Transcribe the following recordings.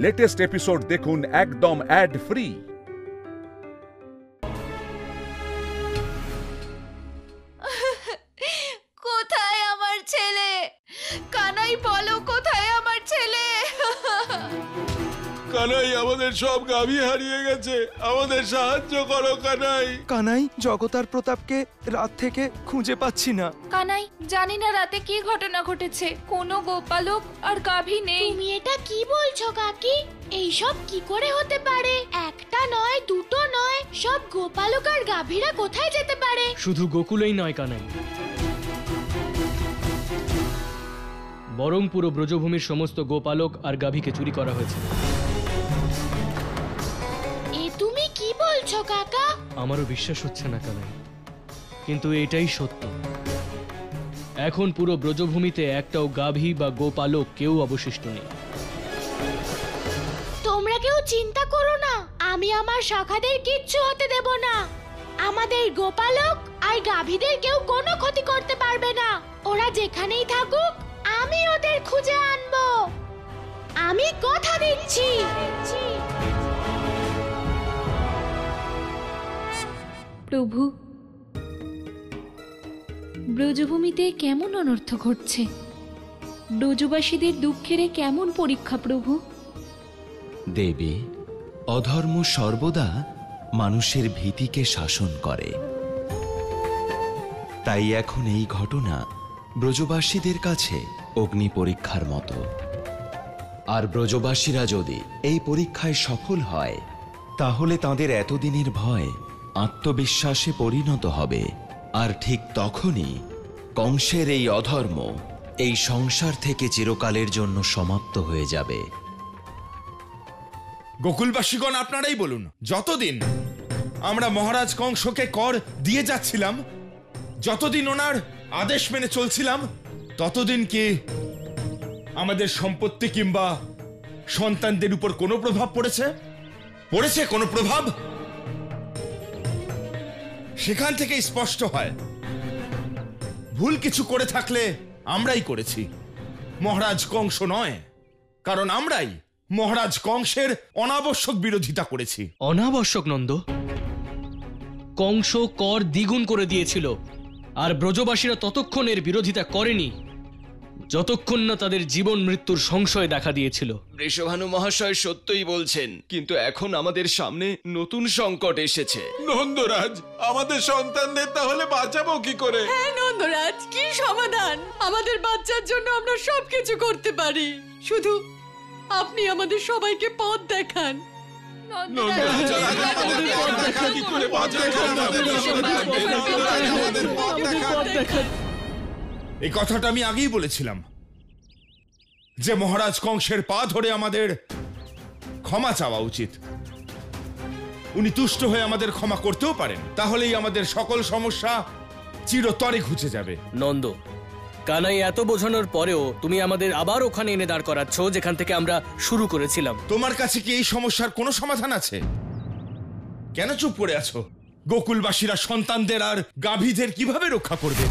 Latest episode দেখুন একদম add free. কোথায় আমার ছেলে? কানাই বলো, কোথায় আমার ছেলে? কানাই, আমাদের সব গাভী হারিয়ে গেছে, আমাদের সাহায্য করো কানাই। কানাই, জগতার প্রতাপকে রাত থেকে খুঁজে পাচ্ছি না। কানাই, জানি না রাতে কি ঘটনা ঘটেছে, কোনো গোপালক আর গাভী নেই। তুমি এটা কি বলছো কাকি? এইসব কি করে হতে পারে? একটা নয়, দুটো নয়, সব গোপালক আর গাভীরা কোথায় যেতে পারে? শুধু গোকুলেই নয় কানাই, বরং পুরো ব্রজভূমির সমস্ত গোপালক আর গাভীকে চুরি করা হয়েছে। এ তুমি কি বলছো কাকা? আমারও বিশ্বাস হচ্ছে না কানাই, কিন্তু এটাই সত্য। এখন পুরো ব্রজভূমিতে একটাও গাভী বা গোপালক কেউ অবশিষ্ট নেই। তোমরা কেউ চিন্তা করো না, আমি আমার শাখাদের কিচ্ছু হতে দেব না। আমাদের গোপালক আর গাভীদের কেউ কোনো ক্ষতি করতে পারবে না। ওরা যেখানেই থাকুক, আমি ওদের খুঁজে আনবো। আমি কথা দিচ্ছি। প্রভু, ব্রজভূমিতে কেমন অনর্থ ঘটছে? ব্রজবাসীদের দুঃখের কেমন পরীক্ষা প্রভু? দেবী, অধর্ম সর্বদা মানুষের ভীতিকে শাসন করে। তাই এখন এই ঘটনা ব্রজবাসীদের কাছে অগ্নি পরীক্ষার মতো। আর ব্রজবাসীরা যদি এই পরীক্ষায় সফল হয়, তাহলে তাদের এতদিনের ভয় আত্মবিশ্বাসে পরিণত হবে। আর ঠিক তখনই কংসের এই অধর্ম এই সংসার থেকে চিরকালের জন্য সমাপ্ত হয়ে যাবে। গোকুলবাসীগণ, আপনারাই বলুন, যতদিন আমরা মহারাজ কংসকে কর দিয়ে যাচ্ছিলাম, যতদিন ওনার আদেশ মেনে চলছিলাম, ততদিন কি আমাদের সম্পত্তি কিংবা সন্তানদের উপর কোনো প্রভাব পড়েছে কোনো প্রভাব? সেখান থেকে স্পষ্ট হয় ভুল কিছু করে থাকলে আমরাই করেছি, মহারাজ কংস নয়। কারণ আমরাই মহারাজ কংসের অনাবশ্যক বিরোধিতা করেছি। অনাবশ্যক নন্দ? কংস কর দ্বিগুণ করে দিয়েছিল, আর ব্রজবাসীরা ততক্ষণ এর বিরোধিতা করেনি যতক্ষণ না তাদের জীবন মৃত্যুর সংশয় দেখা দিয়েছিল। বৃষভানু মহাশয় সত্যই বলছেন, কিন্তু এখন আমাদের সামনে নতুন সংকট এসেছে। নন্দরাজ, আমাদের সন্তানদের তাহলে বাঁচাবো কি করে? হ্যাঁ নন্দরাজ, কি সমাধান? আমাদের বাচ্চার জন্য আমরা সবকিছু করতে পারি, শুধু আপনি আমাদের সবাইকে পথ দেখান। এই কথাটা আমি আগেই বলেছিলাম যে মহারাজ কংসের পা ধরে আমাদের ক্ষমা চাওয়া উচিত। উনি তুষ্ট হয়ে আমাদের ক্ষমা করতেও পারেন, তাহলেই আমাদের সকল সমস্যা চিরতরে ঘুচে যাবে। নন্দ, কানাই এত বোঝানোর পরেও তুমি আমাদের আবার ওখানে এনে দাঁড় করাচ্ছ যেখান থেকে আমরা শুরু করেছিলাম। তোমার কাছে কি এই সমস্যার কোনো সমাধান আছে? কেন চুপ করে আছো? গোকুলবাসীরা সন্তানদের আর গাভীদের কিভাবে রক্ষা করবে?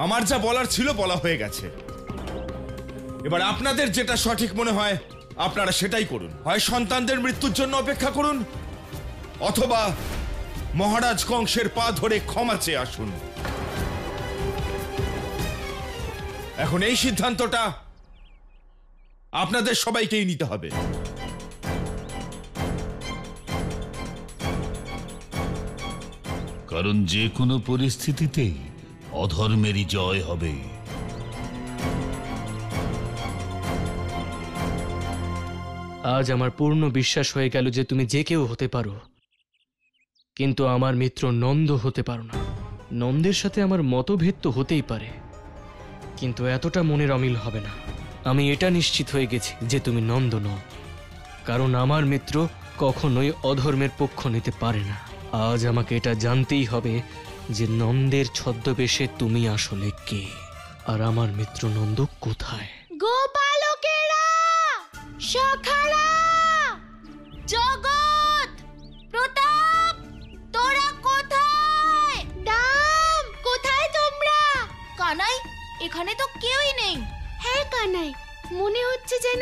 আমার যা বলার ছিল বলা হয়ে গেছে। এবার আপনাদের যেটা সঠিক মনে হয় আপনারা সেটাই করুন। হয় সন্তানদের মৃত্যুর জন্য অপেক্ষা করুন, অথবা মহারাজ কংসের পা ধরে ক্ষমা চেয়ে আসুন। এখন এই সিদ্ধান্তটা আপনাদের সবাইকেই নিতে হবে। কারণ যে কোনো পরিস্থিতিতেই অধর্মেরই জয় হবে। আজ আমার পূর্ণ বিশ্বাস হয়ে গেল যে তুমি যে কেউ হতে পারো, কিন্তু আমার মিত্র নন্দ হতে পারো না। নন্দের সাথে আমার মতভেদ তো হতেই পারে, কিন্তু এতটা মনের অমিল হবে না। আমি এটা নিশ্চিত হয়ে গেছি যে তুমি নন্দ নও, কারণ আমার মিত্র কখনোই অধর্মের পক্ষ নিতে পারে না। আজ আমাকে এটা জানতেই হবে যে নন্দের ছদ্মবেশে তুমি আসলে কে, আর আমার মিত্র নন্দ কোথায়। গোপালকেরা, সখারা, জগৎ, প্রতাপ, তোরা কোথায়? দাম, কোথায় তোমরা? কানাই, এখানে তো কেউই নেই। হ্যাঁ কানাই, মনে হচ্ছে যেন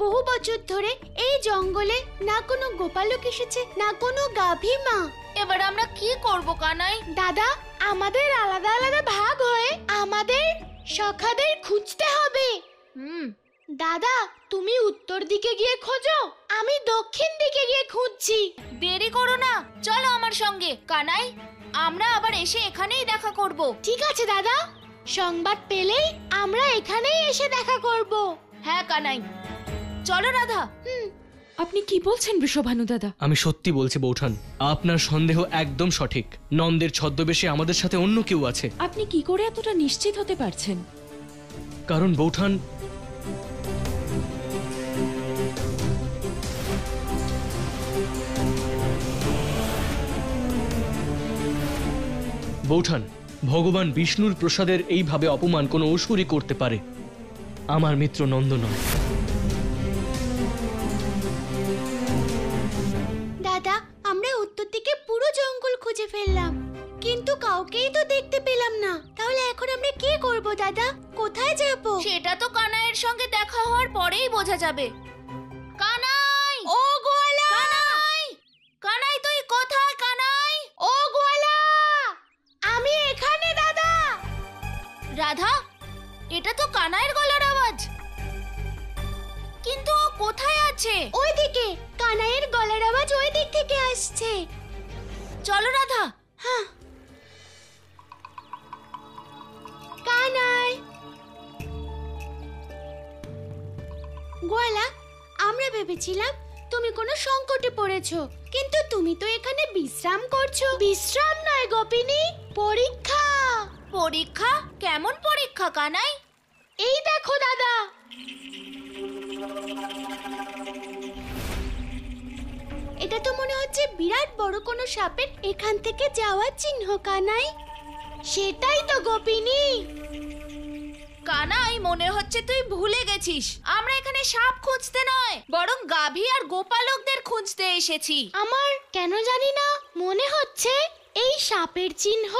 বহু বছর ধরে এই জঙ্গলে না কোনো গোপালক এসেছে, না কোনো গাভী মা। এবার আমরা কি করব কানাই? দাদা, আমাদের আলাদা আলাদা ভাগ হয়ে আমাদের সখাদের খুঁজতে হবে। দাদা, তুমি উত্তর দিকে গিয়ে খোঁজো, আমি দক্ষিণ দিকে গিয়ে খুঁজছি। দেরি করো না, চলো আমার সঙ্গে। কানাই, আমরা আবার এসে এখানেই দেখা করব। ঠিক আছে দাদা, সংবাদ পেলেই আমরা এখানেই এসে দেখা করব। হ্যাঁ কানাই, চলো রাধা। আপনি কি বলছেন বৃষভানু দাদা? আমি সত্যি বলছি বৌঠান, আপনার সন্দেহ একদম সঠিক। নন্দের ছদ্মবেশে আমাদের সাথে অন্য কেউ আছে। আপনি কি করে এতটা নিশ্চিত হতে পারছেন? কারণ বৌঠান, বৌঠান, ভগবান বিষ্ণুর প্রসাদের এইভাবে অপমান কোনো অসুরই করতে পারে। আমার মিত্র নন্দ নয়। দাদা, আমরা উত্তর দিকে পুরো জঙ্গল খুঁজে ফেললাম, কিন্তু কাউকেই তো দেখতে পেলাম না। তাহলে এখন আমরা কি করব দাদা? কোথায় যাব? সেটা তো কানাইয়ের সঙ্গে দেখা হওয়ার পরেই বোঝা যাবে। কানাই! ও গোয়ালা! কানাই! কানাই, তুই কোথায় কানাই? ও গোয়ালা! আমি এখানে দাদা। রাধা, এটা তো কানাইয়ের গলার আওয়াজ, কিন্তু ও কোথায় আছে? ওইদিকে, কানাইয়ের গলার আওয়াজ ওই দিক থেকে আসছে। চলো রাধা। হ্যাঁ। কানাই! গোয়ালা, আমরা ভেবেছিলাম তুমি কোনো সংকটে পড়েছো, কিন্তু তুমি তো এখানে বিশ্রাম করছো। বিশ্রাম নয় গোপিনী, পরীক্ষা। পরীক্ষা? কেমন পরীক্ষা কানাই? এই দেখো দাদা, এটা তো মনে হচ্ছে বিরাট বড় কোনো সাপের এখান থেকে যাওয়ার চিহ্ন। কানাই, সেটাই তো গোপিনী। কানাই, মনে হচ্ছে তুই ভুলে গেছিস, আমরা এখানে সাপ খুঁজতে নয়, বরং গাভী আর গোপালকদের খুঁজতে এসেছি। আমার কেন জানি না মনে হচ্ছে এই সাপের চিহ্ন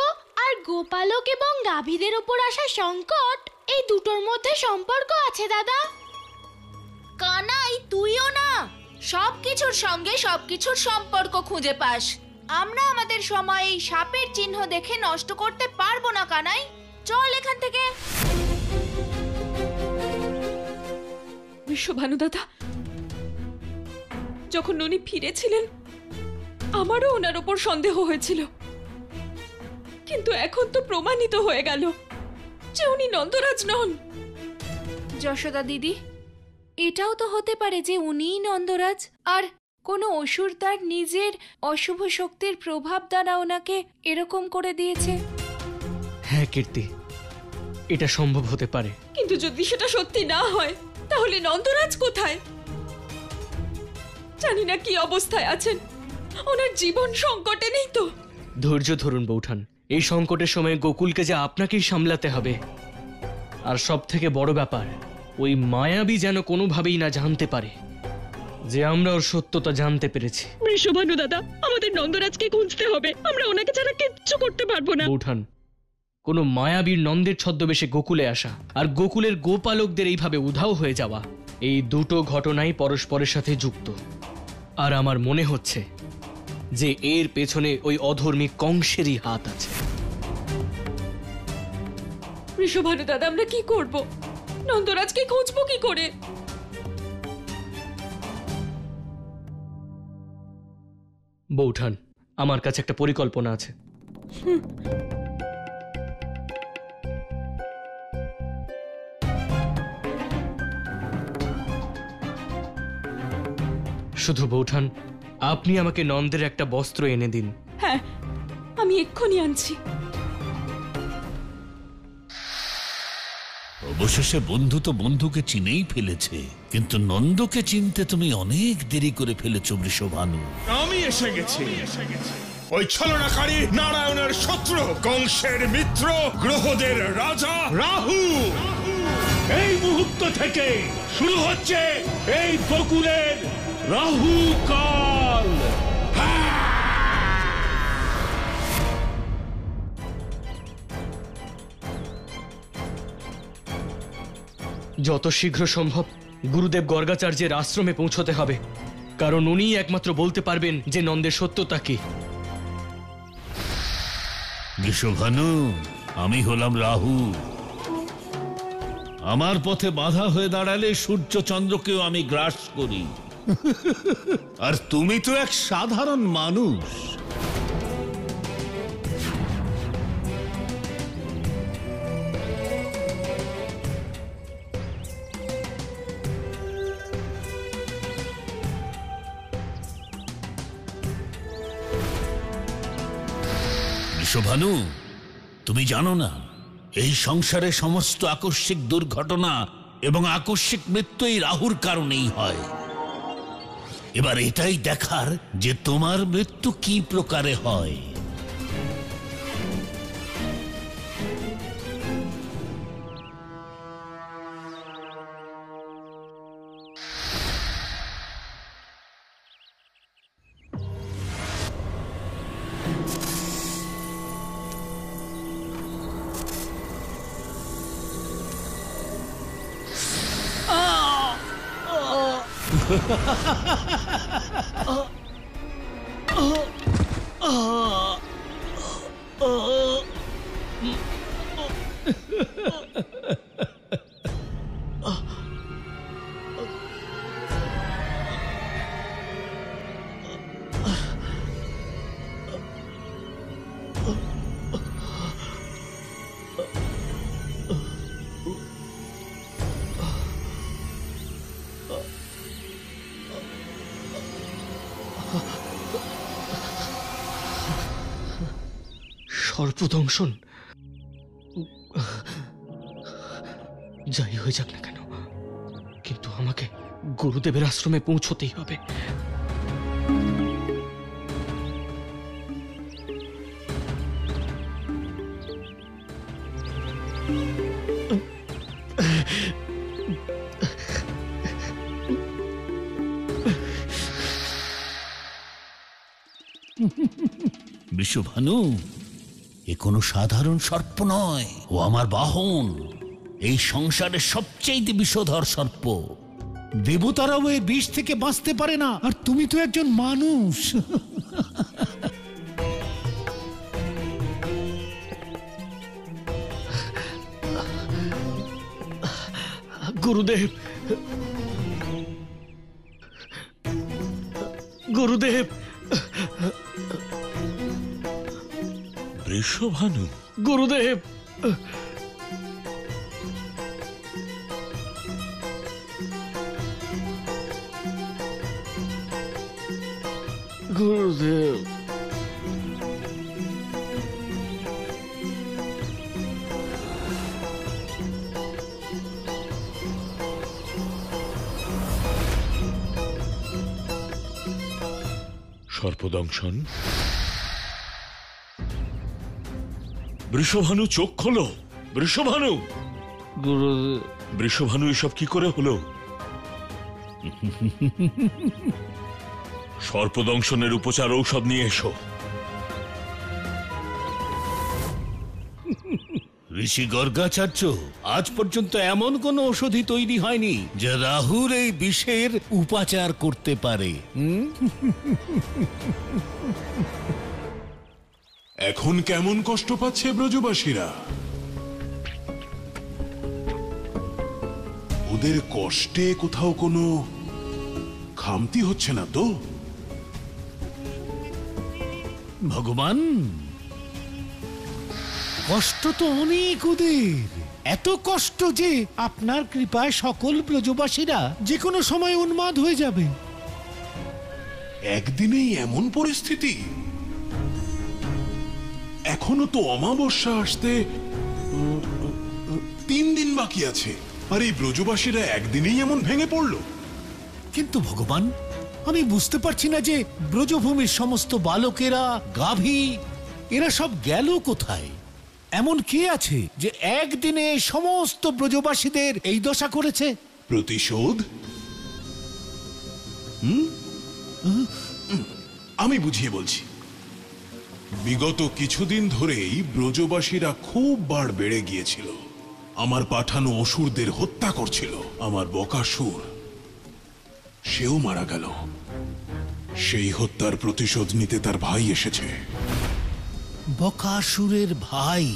আর গোপালক এবং গাভীদের উপর আসা সংকট, এই দুটোর মধ্যে সম্পর্ক আছে দাদা। কানাই, তুইও না সবকিছুর সঙ্গে সবকিছুর সম্পর্ক খুঁজে পাস। আমরা আমাদের সময় এই সাপের চিহ্ন দেখে নষ্ট করতে পারবো না কানাই, চল এখান থেকে। বৃষভানু দাদা, যখন উনি ফিরেছিলেন আমারও ওনার ওপর সন্দেহ হয়েছিল, কিন্তু এখন তো প্রমাণিত হয়ে গেল যে উনি নন্দরাজ নন। যশোদা দিদি, এটাও তো হতে পারে যে উনিই নন্দরাজ, আর কোনো অসুর তার নিজের অশুভ শক্তির প্রভাব দ্বারা ওনাকে এরকম করে দিয়েছে। হ্যাঁ কীর্তি, এটা সম্ভব হতে পারে। কিন্তু যদি সেটা সত্যি না হয়, তাহলে নন্দরাজ কোথায়? জানি না কি অবস্থায় আছেন, ওনার জীবন সংকটে নেই তো? ধৈর্য ধরুন বৌঠান, এই সংকটের সময় গোকুলকে যে আপনাকেই সামলাতে হবে। আর সব থেকে বড় ব্যাপার, ওই মায়াবী যেন কোনোভাবেই না জানতে পারে যে আমরা ওর সত্যতা জানতে পেরেছি। বৃষভানু দাদা, আমাদের নন্দরাজকে খুঁজতে হবে, আমরা ওনাকে ছাড়া কিচ্ছু করতে পারবো না। বৌঠান, কোনো মায়াবীর নন্দের ছদ্মবেশে গোকুলে আসা আর গোকুলের গোপালকদের এইভাবে উধাও হয়ে যাওয়া, এই দুটো ঘটনাই পরস্পরের সাথে যুক্ত। আর আমার মনে হচ্ছে যে এর পেছনে ওই অধর্মী কংসেরই হাত আছে। বৃষভানু দাদা, আমরা কি করব? নন্দরাজকে খুঁজবো কি করে? বৌঠান, আমার কাছে একটা পরিকল্পনা আছে। শুধু বৌঠান, আপনি আমাকে নন্দের একটা বস্ত্র এনে দিন। হ্যাঁ, আমি এক্ষুনি আনছি। অবশেষে বন্ধু তো বন্ধুকে চিনেই ফেলেছে, কিন্তু নন্দকে চিনতে তুমি অনেক দেরি করে ফেলেছো বৃষভানু। আমি এসে গেছি, ওই ছলনাকারী নারায়ণের শত্রু, কংসের মিত্র, গ্রহদের রাজা রাহু। এই মুহূর্ত থেকে শুরু হচ্ছে এই গোকুলের রাহু কাল। যত শীঘ্র সম্ভব গুরুদেব গর্গাচার্যের আশ্রমে পৌঁছতে হবে, কারণ উনিই একমাত্র বলতে পারবেন যে নন্দের সত্যতা কি। বৃষভানু, আমি হলাম রাহু। আমার পথে বাধা হয়ে দাঁড়ালে সূর্য চন্দ্রকেও আমি গ্রাস করি। আর তুমি তো এক সাধারণ মানুষ। বৃষভানু, তুমি জানো না এই সংসারে সমস্ত আকস্মিক দুর্ঘটনা এবং আকস্মিক মৃত্যু এই রাহুর কারণেই হয়। এবার এটাই দেখার যে তোমার মৃত্যু কি প্রকারে হয়। সর্পদংশন, যাই হয়ে যাক না কেন, কিন্তু আমাকে গুরুদেবের আশ্রমে পৌঁছতেই হবে। বৃষভানু, এ কোনো সাধারণ সর্প নয়, ও আমার বাহন, এই সংসারের সবচেয়ে বিষধর সর্প। দেবতারাও এই বিষ থেকে বাঁচতে পারে না, আর তুমি তো একজন মানুষ। গুরুদেব, গুরুদেব। বৃষভানু, গুরুদেব, গুরুদেব। সর্পদংশন। বৃষভানু, চোখ খোলো। বৃষভানু, গুরুদেব। বৃষভানু, এসব কি করে হলো? সর্পদংশনের উপচার ঔষধ নিয়ে এসো। ঋষি গর্গাচার্য, আজ পর্যন্ত এমন কোন ঔষধি তৈরি হয়নি যা রাহুর এই বিষের উপাচার করতে পারে। এখন কেমন কষ্ট পাচ্ছে ব্রজবাসীরা? ওদের কষ্টে কোথাও কোনো খামতি হচ্ছে না তো? ভগবান, কষ্ট তো অনেক ওদের, এত কষ্ট যে আপনার কৃপায় সকল ব্রজবাসীরা যে কোনো সময় উন্মাদ হয়ে যাবে। একদিনেই এমন পরিস্থিতি? এখনো তো অমাবস্যা আসতে 3 দিন বাকি আছে, আর এই ব্রজবাসীরা একদিনেই এমন ভেঙে পড়লো। কিন্তু ভগবান, আমি বুঝতে পারছি না যে ব্রজভূমির সমস্ত বালকেরা, গাভী, এরা সব গেল কোথায়? এমন কে আছে যে একদিনে সমস্ত ব্রজবাসীদের এই দশা করেছে? প্রতিশোধ? আমি বুঝিয়ে বলছি। বিগত কিছুদিন ধরেই ব্রজবাসীরা খুব বার বেড়ে গিয়েছিল, আমার পাঠানো অসুরদের হত্যা করছিল। আমার বকাসুর সেও মারা গেল। সেই হত্যার প্রতিশোধ নিতে তার ভাই এসেছে। বকাসুরের ভাই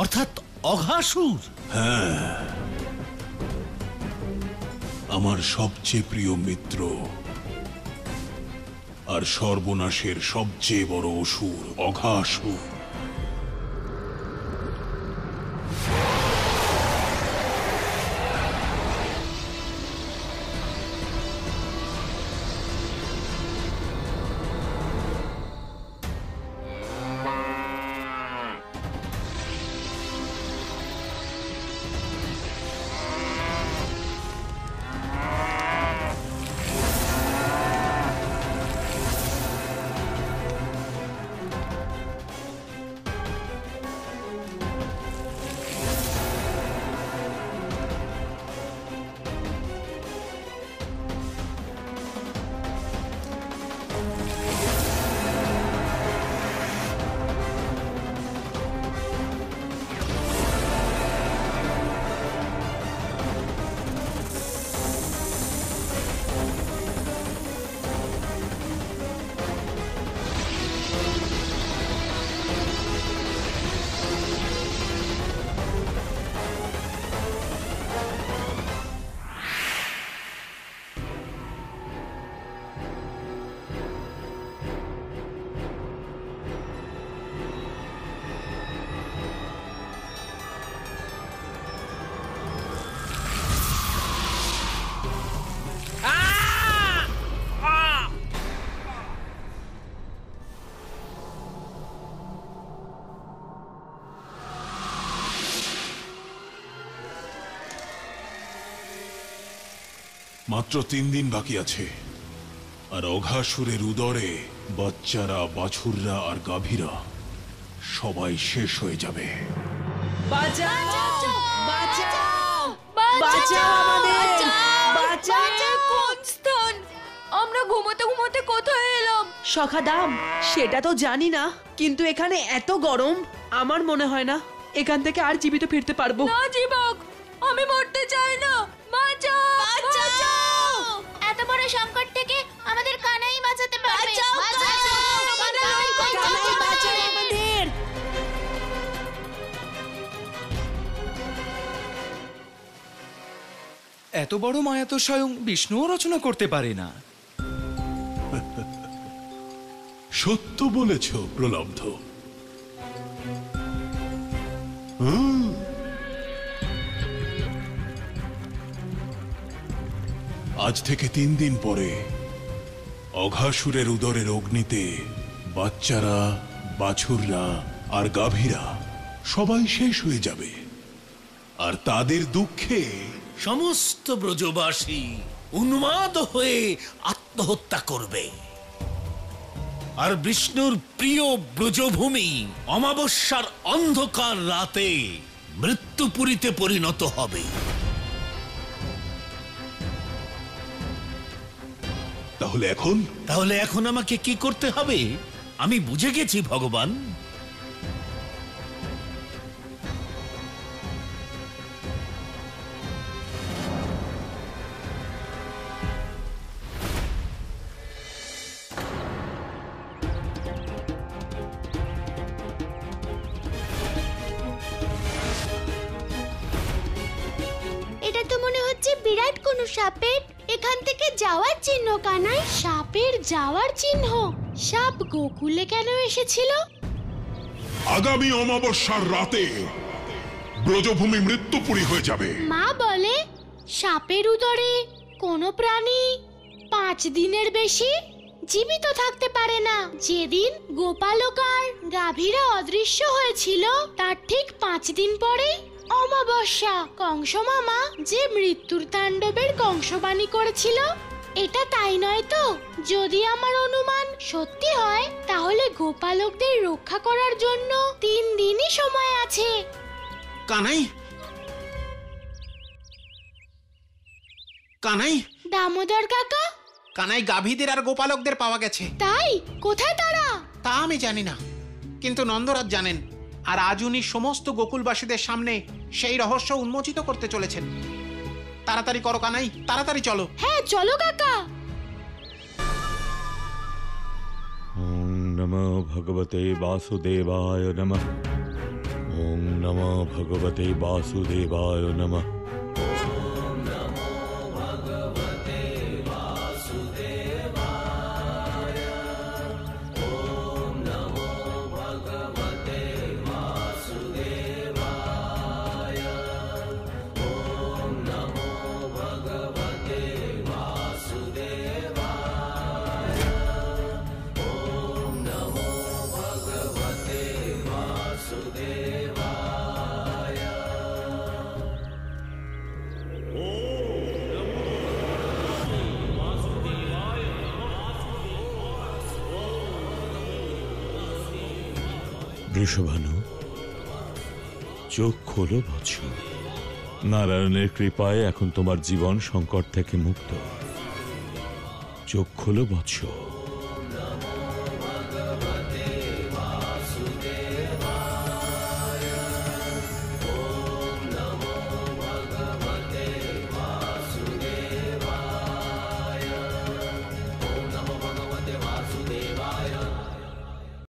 অর্থাৎ অঘাসুর? হ্যাঁ, আমার সবচেয়ে প্রিয় মিত্র আর সর্বনাশের সবচেয়ে বড় অসুর অঘাসুর। মাত্র 3 দিন বাকি আছে, আর অঘাসুরের উদরে বাচ্চারা, বাছুররা আর গাভীরা সবাই শেষ হয়ে যাবে। আমরা ঘুমোতে ঘুমোতে কোথায় এলাম? সখাদাম, সেটা তো জানি না, কিন্তু এখানে এত গরম, আমার মনে হয় না এখান থেকে আর জীবিত ফিরতে পারবো। না জীবক, আমি মরতে চাই না। বাঁচাও, বাঁচাও! এত বড় সংকট থেকে আমাদের কানাই বাঁচাতে পারবে। এত বড় মায়া তো স্বয়ং বিষ্ণুও রচনা করতে পারে না। সত্য বলেছ প্রলব্ধ। আজ থেকে 3 দিন পরে অঘাসুরের উদরের অগ্নিতে বাচ্চারা, বাছুররা আর গাভীরা সবাই শেষ হয়ে যাবে, আর তাদের দুঃখে সমস্ত ব্রজবাসী উন্মাদ হয়ে আত্মহত্যা করবে। আর বিষ্ণুর প্রিয় ব্রজভূমি অমাবস্যার অন্ধকার রাতে মৃত্যুপুরীতে পরিণত হবে। তাহলে এখন আমাকে কি করতে হবে? আমি বুঝে গেছি ভগবান। এটা তো মনে হচ্ছে বিরাট কোনো সাপের এখান থেকে যাওয়ার চিহ্ন। কানাই, সাপের যাওয়ার চিহ্ন? সাপ গোকুলে কেন এসেছিল? আগামী অমাবস্যার রাতে ব্রজভূমি মৃত্যুপুরী হয়ে যাবে। মা বলে সাপের উদরে কোনো প্রাণী 5 দিনের বেশি জীবিত থাকতে পারে না। যেদিন গোপালক আর গাভীরা অদৃশ্য হয়েছিল তার ঠিক 5 দিন পরেই অমাবস্যা। কংস মামা যে মৃত্যুর তাণ্ডবের কংসবাণী করেছিল, এটা তাই নয় তো? যদি আমার অনুমান সত্যি হয় তাহলে গোপালকদের রক্ষা করার জন্য 3 দিনই সময় আছে। কানাই, কানাই, দামোদর কাকা, কানাই, গাভীদের আর গোপালকদের পাওয়া গেছে। তাই? কোথায় তারা? তা আমি জানি না, কিন্তু নন্দরাজ জানেন। আর আজ উনি সমস্ত গোকুলবাসীদের সামনে সেই রহস্য উন্মোচিত করতে চলেছেন। তাড়াতাড়ি করো কানাই, তাড়াতাড়ি চলো। হ্যাঁ চলো কাকা। ওম নমো ভগবতে বাসুদেবায় নমঃ। ওম নমো ভগবতে বাসুদেবায় নমঃ। বৃষভানু, চোখ খোলো বৎস। নারায়ণের কৃপায় এখন তোমার জীবন সংকট থেকে মুক্ত। চোখ খোলো বৎস।